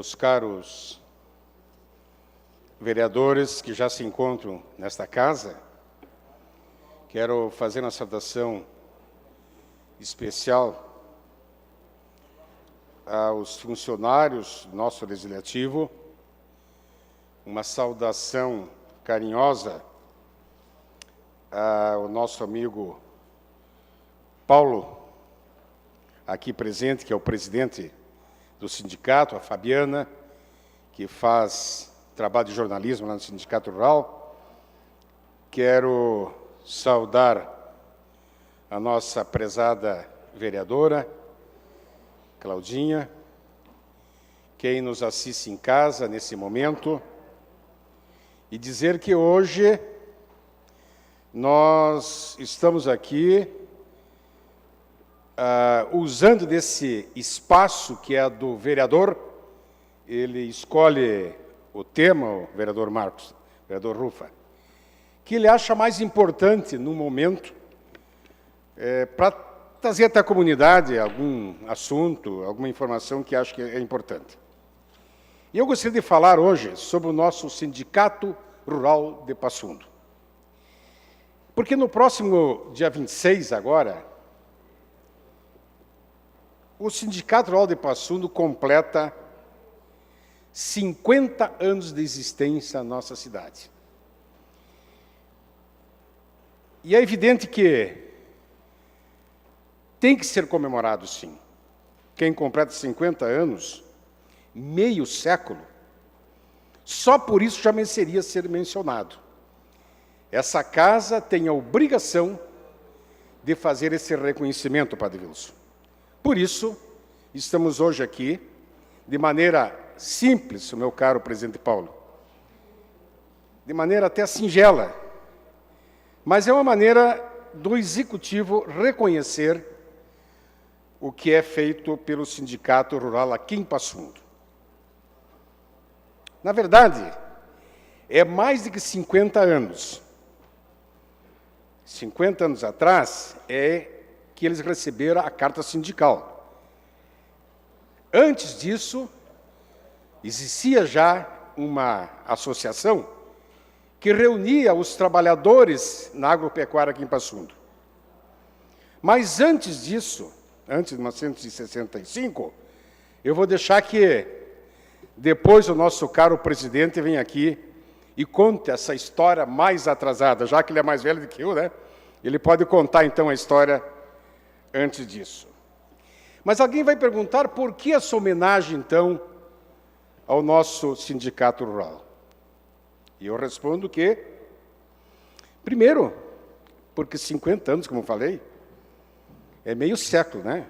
meus caros vereadores que já se encontram nesta casa, quero fazer uma saudação especial aos funcionários do nosso Legislativo, uma saudação carinhosa ao nosso amigo Paulo, aqui presente, que é o presidente do sindicato, a Fabiana, que faz trabalho de jornalismo lá no Sindicato Rural. Quero saudar a nossa prezada vereadora, Claudinha, quem nos assiste em casa nesse momento, e dizer que hoje nós estamos aqui usando desse espaço que é do vereador. Ele escolhe o tema, o vereador Marcos, o vereador Rufa, que ele acha mais importante no momento para trazer até a comunidade algum assunto, alguma informação que acho que é importante. E eu gostaria de falar hoje sobre o nosso Sindicato Rural de Passo Fundo. Porque no próximo dia 26 agora, o Sindicato Rural de Passo Fundo completa 50 anos de existência na nossa cidade. E é evidente que tem que ser comemorado, sim. Quem completa 50 anos, meio século, só por isso já mereceria ser mencionado. Essa casa tem a obrigação de fazer esse reconhecimento, Padre Wilson. Por isso, estamos hoje aqui, de maneira simples, o meu caro presidente Paulo, de maneira até singela, mas é uma maneira do Executivo reconhecer o que é feito pelo Sindicato Rural aqui em Passo Fundo. Na verdade, é mais de que 50 anos. 50 anos atrás é que eles receberam a carta sindical. Antes disso, existia já uma associação que reunia os trabalhadores na agropecuária aqui em Passo Fundo. Mas antes disso, antes de 1965, eu vou deixar que depois o nosso caro presidente venha aqui e conte essa história mais atrasada, já que ele é mais velho do que eu, né? Ele pode contar, então, a história antes disso. Mas alguém vai perguntar por que essa homenagem, então, ao nosso Sindicato Rural? E eu respondo que, primeiro, porque 50 anos, como eu falei, é meio século, né?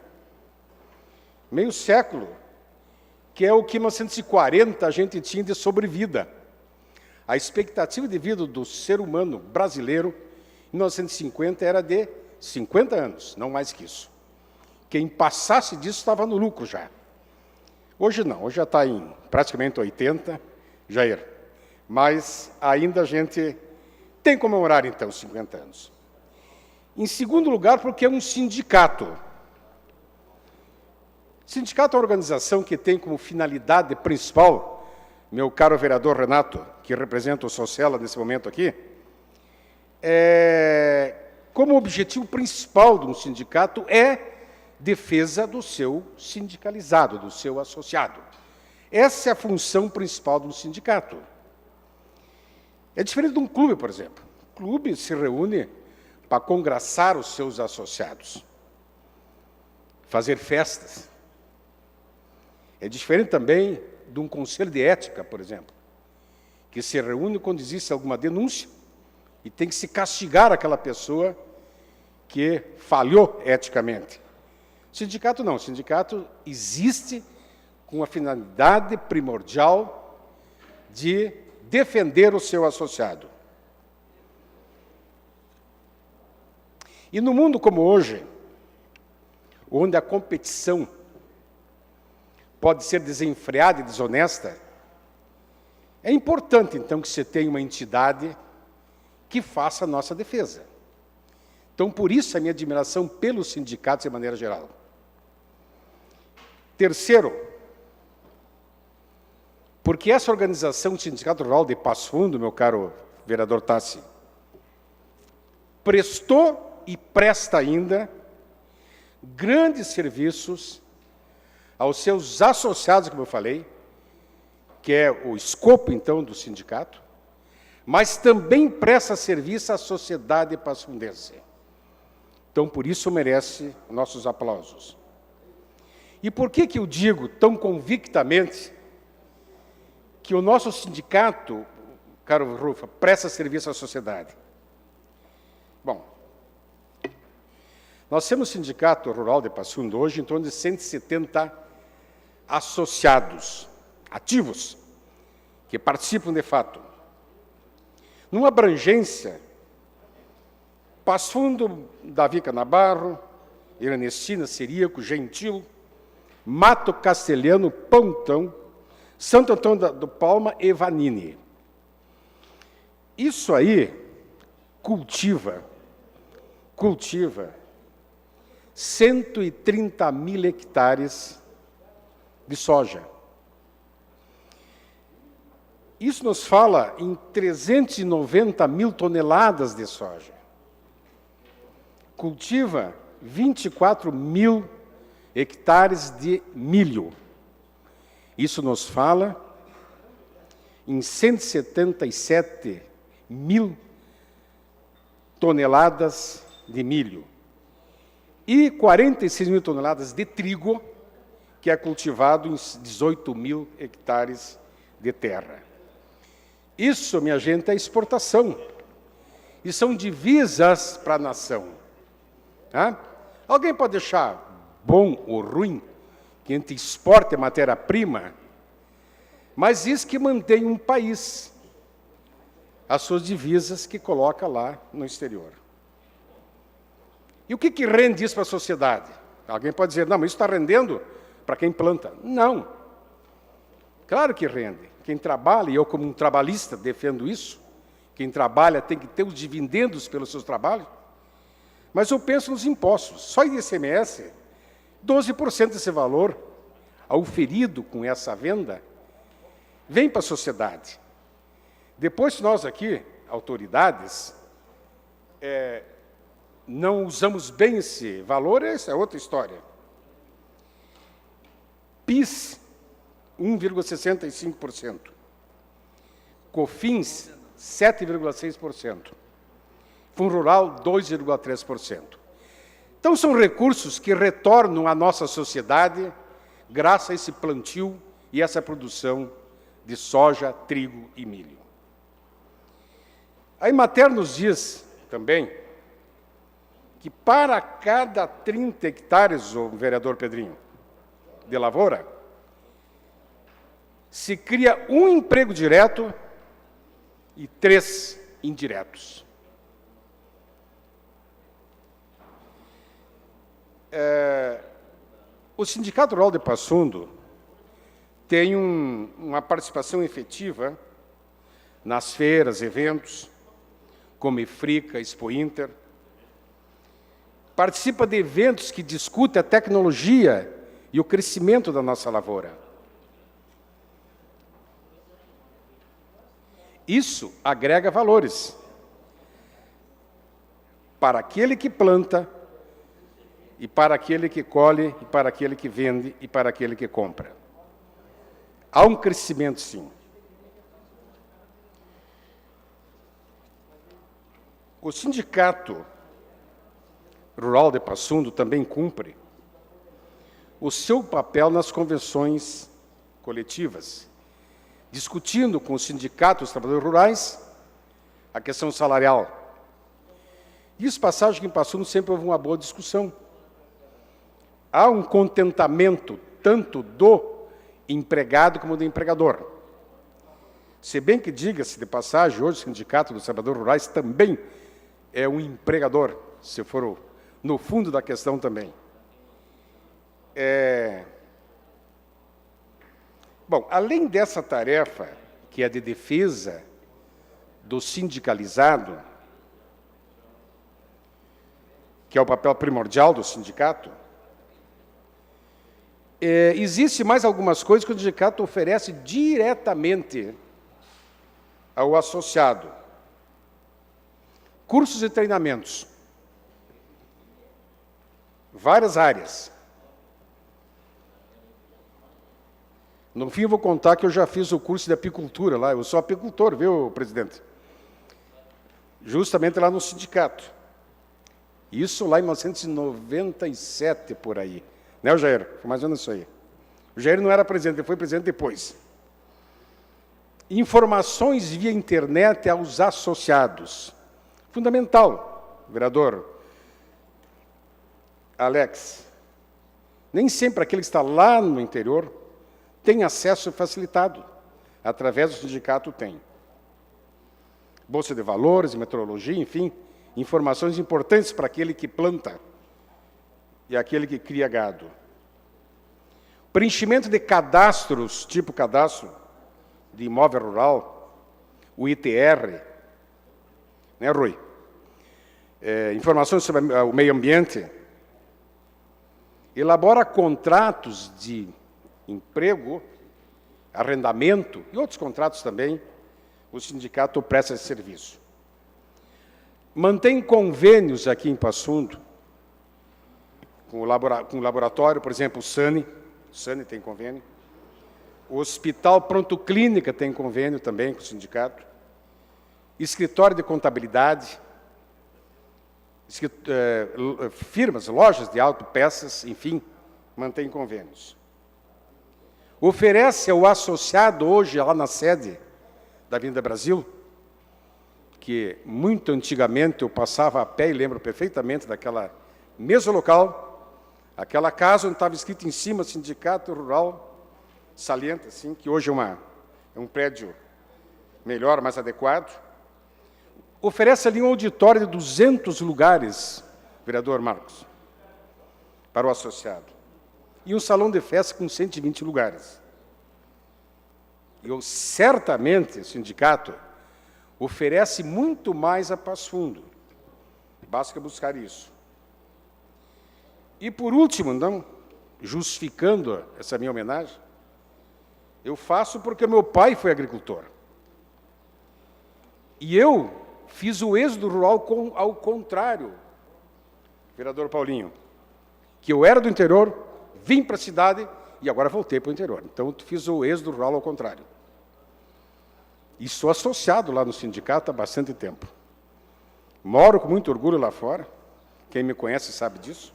Meio século, que é o que em 1940 a gente tinha de sobrevida. A expectativa de vida do ser humano brasileiro em 1950 era de 50 anos, não mais que isso. Quem passasse disso estava no lucro já. Hoje não, hoje já está em praticamente 80, Jair. Mas ainda a gente tem que comemorar, então, 50 anos. Em segundo lugar, porque é um sindicato. Sindicato é uma organização que tem como finalidade principal, meu caro vereador Renato, que representa o Sociala nesse momento aqui, como objetivo principal de um sindicato é defesa do seu sindicalizado, do seu associado. Essa é a função principal de um sindicato. É diferente de um clube, por exemplo. O clube se reúne para congraçar os seus associados, fazer festas. É diferente também de um conselho de ética, por exemplo, que se reúne quando existe alguma denúncia e tem que se castigar aquela pessoa que falhou eticamente. Sindicato não, sindicato existe com a finalidade primordial de defender o seu associado. E no mundo como hoje, onde a competição pode ser desenfreada e desonesta, é importante, então, que você tenha uma entidade que faça a nossa defesa. Então, por isso, a minha admiração pelos sindicatos de maneira geral. Terceiro, Porque essa organização, o Sindicato Rural de Passo Fundo, meu caro vereador Tassi, prestou e presta ainda grandes serviços aos seus associados, como eu falei, que é o escopo, então, do sindicato, mas também presta serviço à sociedade passafundense. Então, por isso, merece nossos aplausos. E por que eu digo tão convictamente que o nosso sindicato, caro Rufa, presta serviço à sociedade? Bom, nós temos Sindicato Rural de Passo Fundo hoje em torno de 170 associados, ativos, que participam de fato. Numa abrangência, Passo Fundo, Davi Canabarro, Ernestina, Ciríaco, Gentil, Mato Castelhano, Pontão, Santo Antônio do Palma e Vanini. Isso aí cultiva 130 mil hectares de soja. Isso nos fala em 390 mil toneladas de soja. Cultiva 24 mil hectares de milho. Isso nos fala em 177 mil toneladas de milho e 46 mil toneladas de trigo, que é cultivado em 18 mil hectares de terra. Isso, minha gente, é exportação. E são divisas para a nação. Tá? Alguém pode deixar bom ou ruim que a gente exporte matéria-prima, mas isso que mantém um país, as suas divisas que coloca lá no exterior. E o que rende isso para a sociedade? Alguém pode dizer, não, mas isso está rendendo para quem planta. Não. Claro que rende. Quem trabalha, e eu como um trabalhista defendo isso, quem trabalha tem que ter os dividendos pelos seus trabalhos, mas eu penso nos impostos. Só em ICMS, 12% desse valor, auferido com essa venda, vem para a sociedade. Depois, nós aqui, autoridades, não usamos bem esse valor, essa é outra história. PIS, 1,65%. COFINS, 7,6%. Fundo Rural, 2,3%. Então, são recursos que retornam à nossa sociedade graças a esse plantio e essa produção de soja, trigo e milho. A Emater nos diz também que para cada 30 hectares, o vereador Pedrinho, de lavoura, se cria um emprego direto e 3 indiretos. O Sindicato Rural de Passo Fundo tem uma participação efetiva nas feiras, eventos, como Ifrica, Expo Inter. Participa de eventos que discutem a tecnologia e o crescimento da nossa lavoura. Isso agrega valores para aquele que planta, e para aquele que colhe, e para aquele que vende, e para aquele que compra. Há um crescimento, sim. O Sindicato Rural de Passo Fundo também cumpre o seu papel nas convenções coletivas, discutindo com os sindicatos dos trabalhadores rurais a questão salarial. Diz passagem que em Passo Fundo sempre houve uma boa discussão. Há um contentamento tanto do empregado como do empregador. Se bem que diga-se de passagem, hoje o Sindicato dos Trabalhadores Rurais também é um empregador, se for no fundo da questão também. Bom, além dessa tarefa, que é de defesa do sindicalizado, que é o papel primordial do sindicato, Existe mais algumas coisas que o sindicato oferece diretamente ao associado. Cursos e treinamentos. Várias áreas. No fim, eu vou contar que eu já fiz o curso de apicultura lá. Eu sou apicultor, viu, presidente? Justamente lá no sindicato. Isso lá em 1997, por aí. Né, o Jair? Foi mais ou menos isso aí. O Jair não era presidente, ele foi presidente depois. Informações via internet aos associados. Fundamental, vereador Alex. Nem sempre aquele que está lá no interior tem acesso facilitado. Através do sindicato tem. Bolsa de valores, meteorologia, enfim, informações importantes para aquele que planta e aquele que cria gado. Preenchimento de cadastros, tipo cadastro de imóvel rural, o ITR, né, Rui? Informações sobre o meio ambiente. Elabora contratos de emprego, arrendamento e outros contratos também. O sindicato presta esse serviço. Mantém convênios aqui em Passo Fundo, com o laboratório, por exemplo, o SANI tem convênio. O Hospital Pronto Clínica tem convênio também com o sindicato. Escritório de contabilidade, firmas, lojas de autopeças, enfim, mantém convênios. Oferece ao associado hoje, lá na sede da Avenida Brasil, que muito antigamente eu passava a pé e lembro perfeitamente daquela mesmo local, aquela casa onde estava escrito em cima Sindicato Rural Saliente, assim, que hoje é um prédio melhor, mais adequado. Oferece ali um auditório de 200 lugares, vereador Marcos, para o associado. E um salão de festa com 120 lugares. Certamente, o sindicato oferece muito mais a Passo Fundo. Basta buscar isso. E, por último, não, justificando essa minha homenagem, eu faço porque meu pai foi agricultor. E eu fiz o êxodo rural ao contrário, vereador Paulinho, que eu era do interior, vim para a cidade e agora voltei para o interior. Então, eu fiz o êxodo rural ao contrário. E sou associado lá no sindicato há bastante tempo. Moro com muito orgulho lá fora. Quem me conhece sabe disso.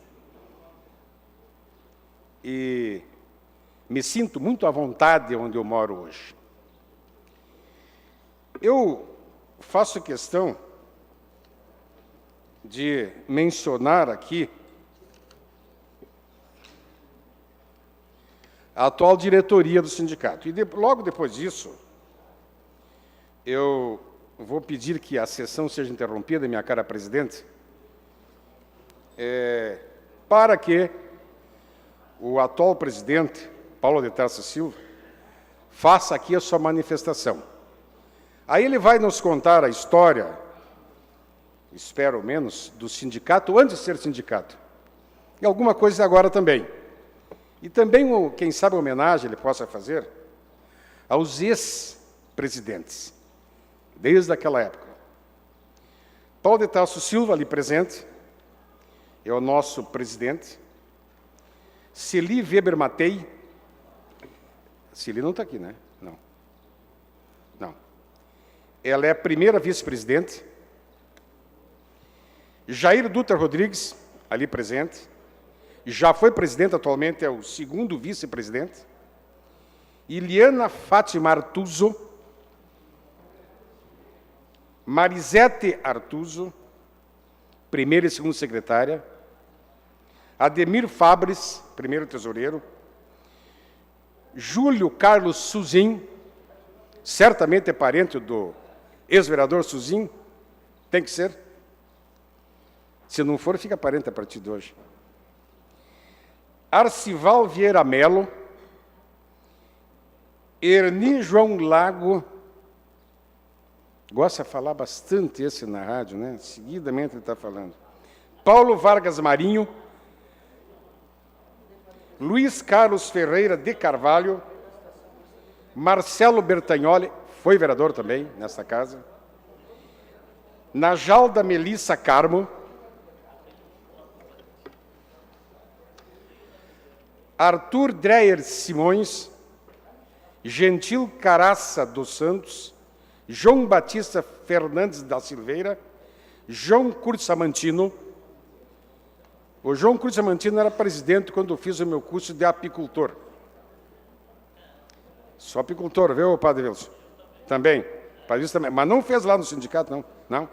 E me sinto muito à vontade onde eu moro hoje. Eu faço questão de mencionar aqui a atual diretoria do sindicato. E logo depois disso, eu vou pedir que a sessão seja interrompida, minha cara presidente, para que o atual presidente, Paulo de Tarso Silva, faça aqui a sua manifestação. Aí ele vai nos contar a história, espero menos, do sindicato, antes de ser sindicato. E alguma coisa agora também. E também, quem sabe, homenagem ele possa fazer aos ex-presidentes, desde aquela época. Paulo de Tarso Silva, ali presente, é o nosso presidente. Celi Weber Matei. Celi não está aqui, né? Não. Não. Ela é a primeira vice-presidente. Jair Dutra Rodrigues, ali presente. Já foi presidente, atualmente é o segundo vice-presidente. Iliana Fátima Artuso. Marisete Artuso, primeira e segunda secretária. Ademir Fabres, primeiro tesoureiro. Júlio Carlos Suzin, certamente é parente do ex-vereador Suzin, tem que ser. Se não for, fica parente a partir de hoje. Arcival Vieira Melo, Erni João Lago, gosta de falar bastante esse na rádio, né? Seguidamente ele está falando. Paulo Vargas Marinho, Luiz Carlos Ferreira de Carvalho, Marcelo Bertagnoli, foi vereador também nesta casa, Najalda Melissa Carmo, Arthur Dreyer Simões, Gentil Caraça dos Santos, João Batista Fernandes da Silveira, João Cursamantino. O João Cursamantino era presidente quando eu fiz o meu curso de apicultor. Sou apicultor, viu, Padre Wilson? Também. Padre Wilson também. Mas não fez lá no sindicato, não. Não.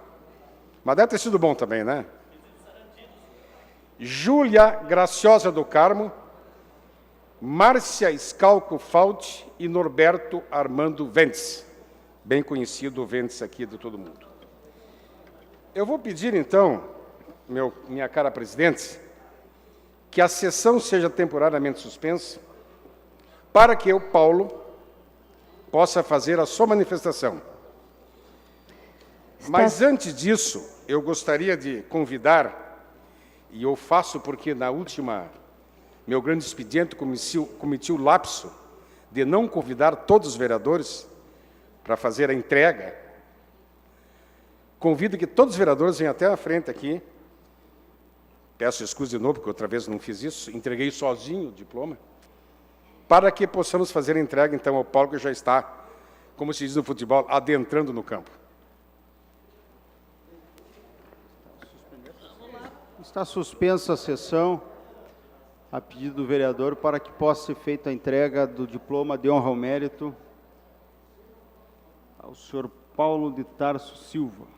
Mas deve ter sido bom também, né? Júlia Graciosa do Carmo, Márcia Scalco Fault e Norberto Armando Ventes. Bem conhecido o Ventes aqui de todo mundo. Eu vou pedir, então, minha cara presidente, que a sessão seja temporariamente suspensa para que eu, Paulo, possa fazer a sua manifestação. Mas, antes disso, eu gostaria de convidar, e eu faço porque na última, meu grande expediente, cometi o lapso de não convidar todos os vereadores para fazer a entrega. Convido que todos os vereadores venham até a frente aqui. Peço desculpas de novo, porque outra vez não fiz isso. Entreguei sozinho o diploma. Para que possamos fazer a entrega, então, ao Paulo, que já está, como se diz no futebol, adentrando no campo. Está suspensa a sessão, a pedido do vereador, para que possa ser feita a entrega do diploma de honra ao mérito ao senhor Paulo de Tarso Silva.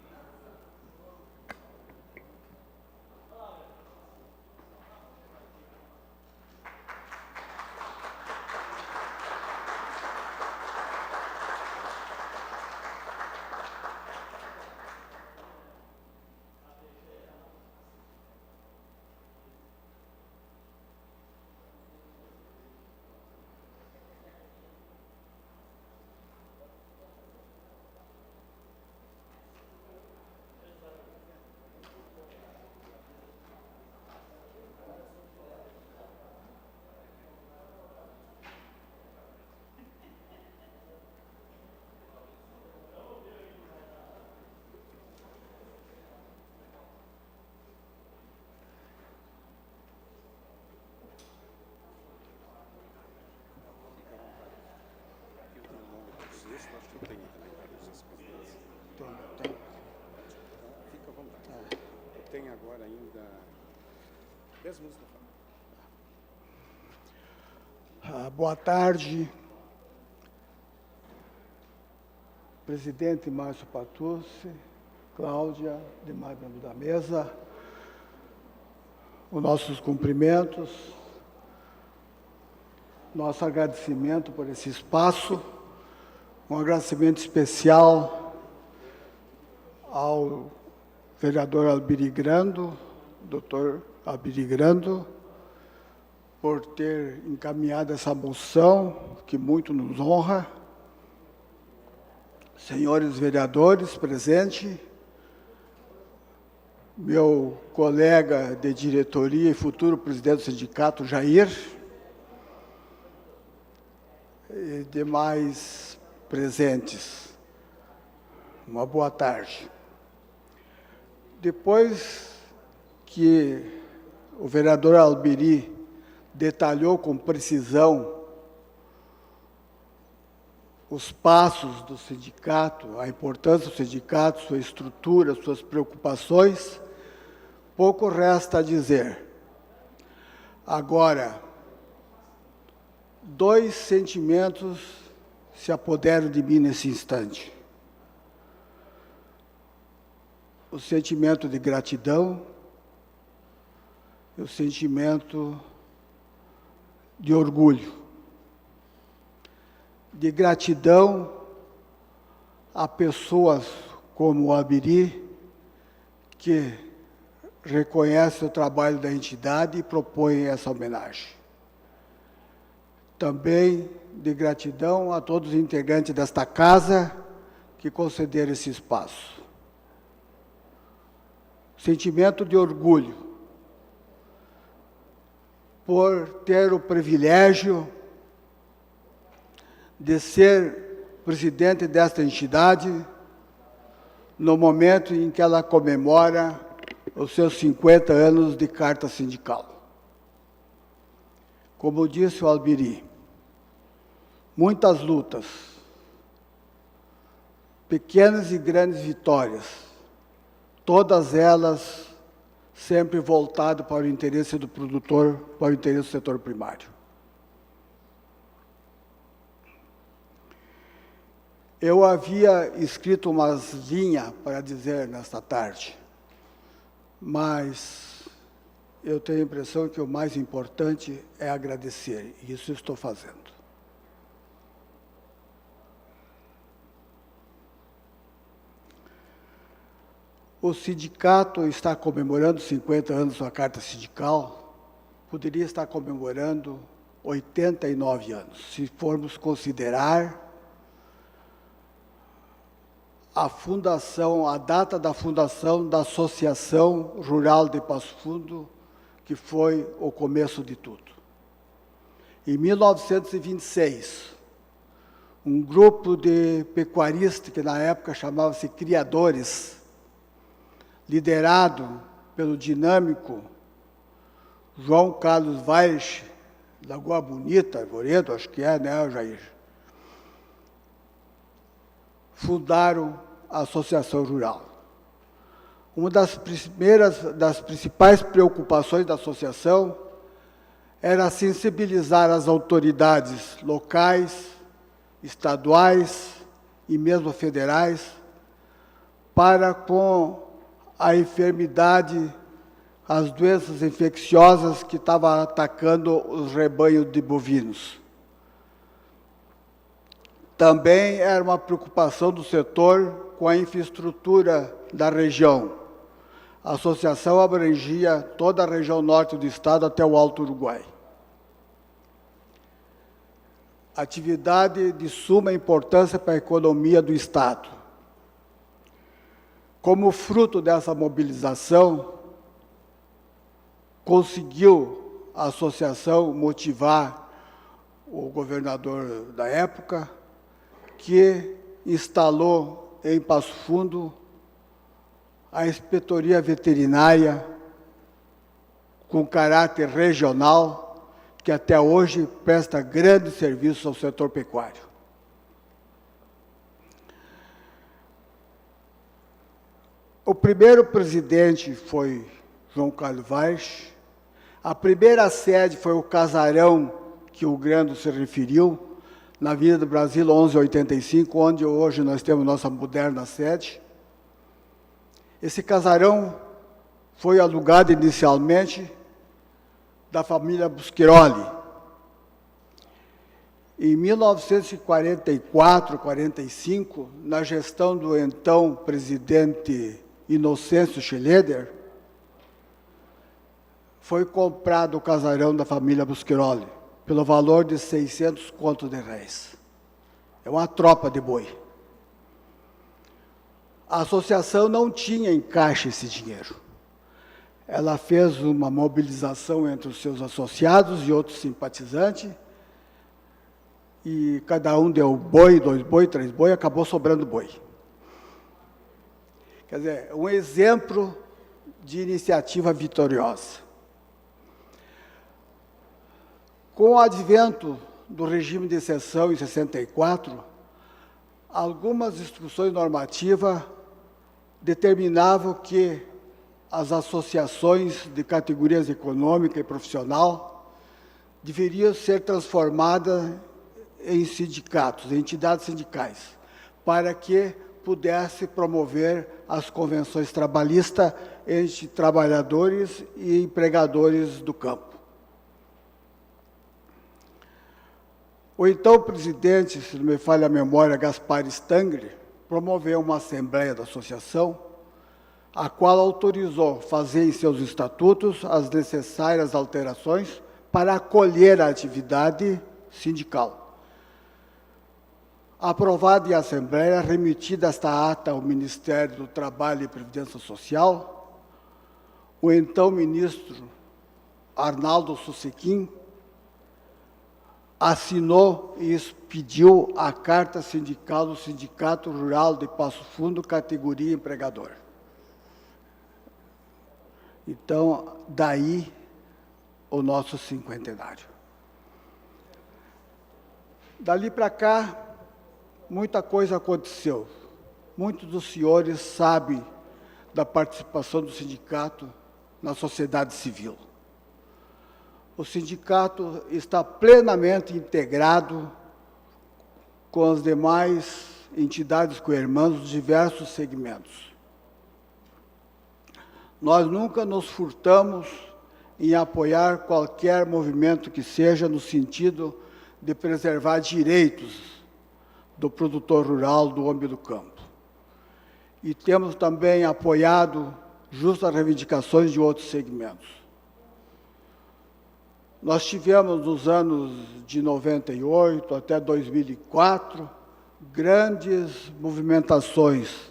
Fica à vontade. Eu tenho agora ainda 10 minutos para falar. Boa tarde, presidente Márcio Patucci, Cláudia, demais membros da mesa, os nossos cumprimentos, nosso agradecimento por esse espaço, um agradecimento especial ao vereador Albiri Grando, doutor Albiri Grando, por ter encaminhado essa moção, que muito nos honra. Senhores vereadores presentes, meu colega de diretoria e futuro presidente do sindicato, Jair, e demais presentes, uma boa tarde. Depois que o vereador Albiri detalhou com precisão os passos do sindicato, a importância do sindicato, sua estrutura, suas preocupações, pouco resta a dizer. Agora, dois sentimentos se apoderam de mim nesse instante. O sentimento de gratidão e o sentimento de orgulho. De gratidão a pessoas como o Albiri, que reconhece o trabalho da entidade e propõe essa homenagem. Também de gratidão a todos os integrantes desta casa que concederam esse espaço. Sentimento de orgulho por ter o privilégio de ser presidente desta entidade no momento em que ela comemora os seus 50 anos de carta sindical. Como disse o Albiri, muitas lutas, pequenas e grandes vitórias, todas elas sempre voltadas para o interesse do produtor, para o interesse do setor primário. Eu havia escrito umas linhas para dizer nesta tarde, mas eu tenho a impressão que o mais importante é agradecer, e isso estou fazendo. O sindicato está comemorando 50 anos sua carta sindical, poderia estar comemorando 89 anos, se formos considerar a fundação, a data da fundação da Associação Rural de Passo Fundo, que foi o começo de tudo. Em 1926, um grupo de pecuaristas, que na época chamava-se criadores, liderado pelo dinâmico João Carlos Vares, Lagoa Bonita, Arvoredo, acho que é, né, Jair? Fundaram a Associação Rural. Uma das principais preocupações da associação era sensibilizar as autoridades locais, estaduais e mesmo federais para com a enfermidade, as doenças infecciosas que estavam atacando os rebanhos de bovinos. Também era uma preocupação do setor com a infraestrutura da região. A associação abrangia toda a região norte do estado até o Alto Uruguai. Atividade de suma importância para a economia do estado. Como fruto dessa mobilização, conseguiu a associação motivar o governador da época, que instalou em Passo Fundo a inspetoria veterinária com caráter regional, que até hoje presta grande serviço ao setor pecuário. O primeiro presidente foi João Carlos Vares. A primeira sede foi o casarão que o Grando se referiu, na Avenida do Brasil 1185, onde hoje nós temos nossa moderna sede. Esse casarão foi alugado inicialmente da família Busquiroli. Em 1944, 45, na gestão do então presidente Inocêncio Schleder, foi comprado o casarão da família Busquiroli, pelo valor de 600 contos de réis. É uma tropa de boi. A associação não tinha em caixa esse dinheiro. Ela fez uma mobilização entre os seus associados e outros simpatizantes, e cada um deu boi, 2 boi, 3 boi, acabou sobrando boi. Quer dizer, um exemplo de iniciativa vitoriosa. Com o advento do regime de exceção em 64, algumas instruções normativas determinavam que as associações de categorias econômica e profissional deveriam ser transformadas em sindicatos, em entidades sindicais, para que pudesse promover as convenções trabalhistas entre trabalhadores e empregadores do campo. O então presidente, se não me falha a memória, Gaspar Stangler, promoveu uma assembleia da associação, a qual autorizou fazer em seus estatutos as necessárias alterações para acolher a atividade sindical. Aprovada em assembleia, remetida esta ata ao Ministério do Trabalho e Previdência Social, o então ministro Arnaldo Susequim, assinou e expediu a carta sindical do Sindicato Rural de Passo Fundo, categoria empregador. Então, daí o nosso cinquentenário. Dali para cá, muita coisa aconteceu. Muitos dos senhores sabem da participação do sindicato na sociedade civil. O sindicato está plenamente integrado com as demais entidades co-irmãs dos diversos segmentos. Nós nunca nos furtamos em apoiar qualquer movimento que seja no sentido de preservar direitos do produtor rural, do homem do campo. E temos também apoiado justas reivindicações de outros segmentos. Nós tivemos, nos anos de 98 até 2004, grandes movimentações.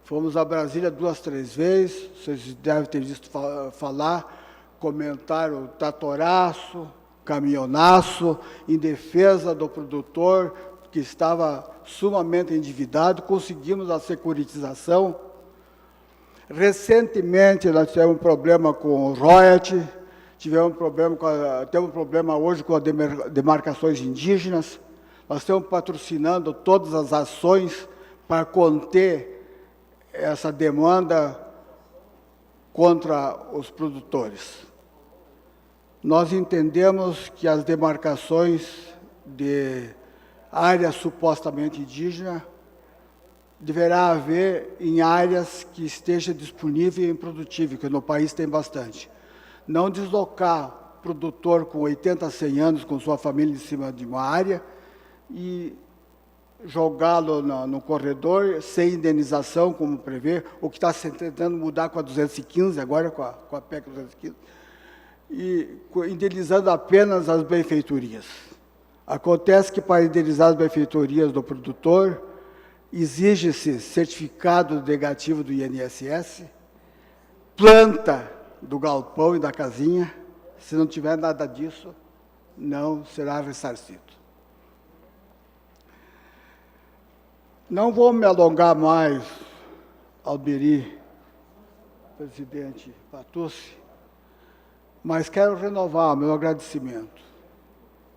Fomos a Brasília 2, 3 vezes, vocês devem ter visto falar, comentaram o tratoraço, caminhonaço, em defesa do produtor que estava sumamente endividado, conseguimos a securitização. Recentemente, nós tivemos um problema com o royalty, temos um problema hoje com as demarcações indígenas. Nós estamos patrocinando todas as ações para conter essa demanda contra os produtores. Nós entendemos que as demarcações de áreas supostamente indígenas deverá haver em áreas que esteja disponível e improdutível, que no país tem bastante. Não deslocar produtor com 80, 100 anos, com sua família em cima de uma área e jogá-lo no corredor sem indenização, como prevê, o que está se tentando mudar com a 215, agora com a PEC 215, e indenizando apenas as benfeitorias. Acontece que para indenizar as benfeitorias do produtor, exige-se certificado negativo do INSS, planta do galpão e da casinha. Se não tiver nada disso, não será ressarcido. Não vou me alongar mais, Alberi, presidente Patucci, mas quero renovar o meu agradecimento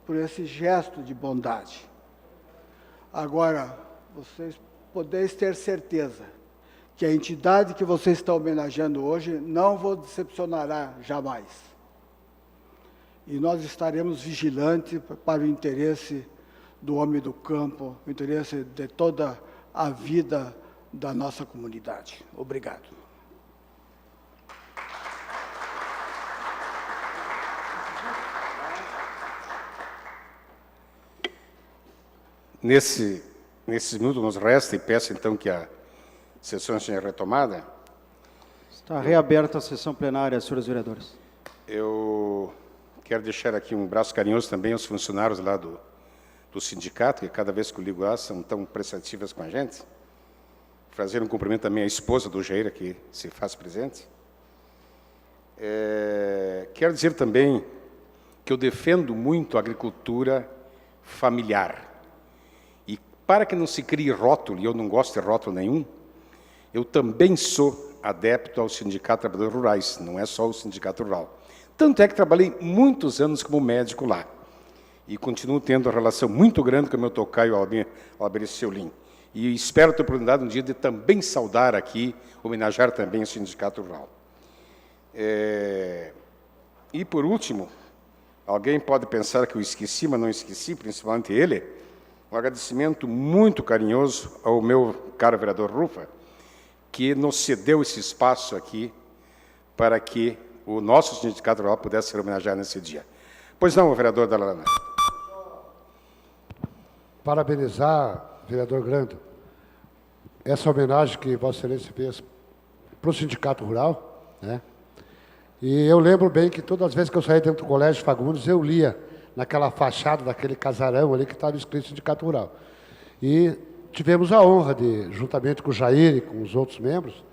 por esse gesto de bondade. Agora, vocês podeis ter certeza que a entidade que vocês estão homenageando hoje não vos decepcionará jamais. E nós estaremos vigilantes para o interesse do homem do campo, o interesse de toda a vida da nossa comunidade. Obrigado. Nesses minutos nos resta, e peço então que a sessão seja retomada. Está reaberta a sessão plenária, senhores vereadores. Eu quero deixar aqui um abraço carinhoso também aos funcionários lá do sindicato, que cada vez que eu ligo lá são tão prestativas com a gente. Fazer um cumprimento também à esposa do Jair, que se faz presente. Quero dizer também que eu defendo muito a agricultura familiar. E para que não se crie rótulo, e eu não gosto de rótulo nenhum, eu também sou adepto ao Sindicato de Trabalhadores Rurais, não é só o Sindicato Rural. Tanto é que trabalhei muitos anos como médico lá. E continuo tendo uma relação muito grande com o meu tocaio Alberi Seulin. E espero ter a oportunidade um dia de também saudar aqui, homenagear também o Sindicato Rural. E, por último, alguém pode pensar que eu esqueci, mas não esqueci, principalmente ele, um agradecimento muito carinhoso ao meu caro vereador Rufa, que nos cedeu esse espaço aqui para que o nosso Sindicato Rural pudesse ser homenageado nesse dia. Pois não, vereador Dalarana. Parabenizar, vereador Grando, essa homenagem que Vossa Excelência fez para o Sindicato Rural, né? E eu lembro bem que todas as vezes que eu saía dentro do Colégio Fagundes, eu lia naquela fachada daquele casarão ali que estava escrito Sindicato Rural. E tivemos a honra de, juntamente com o Jair e com os outros membros,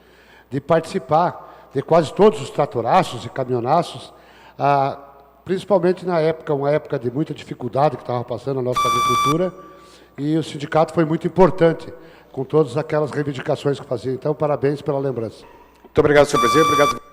de participar de quase todos os tratoraços e caminhonaços principalmente na época, uma época de muita dificuldade que estava passando a nossa agricultura, e o sindicato foi muito importante com todas aquelas reivindicações que fazia. Então, parabéns pela lembrança. Muito obrigado, senhor presidente. Obrigado.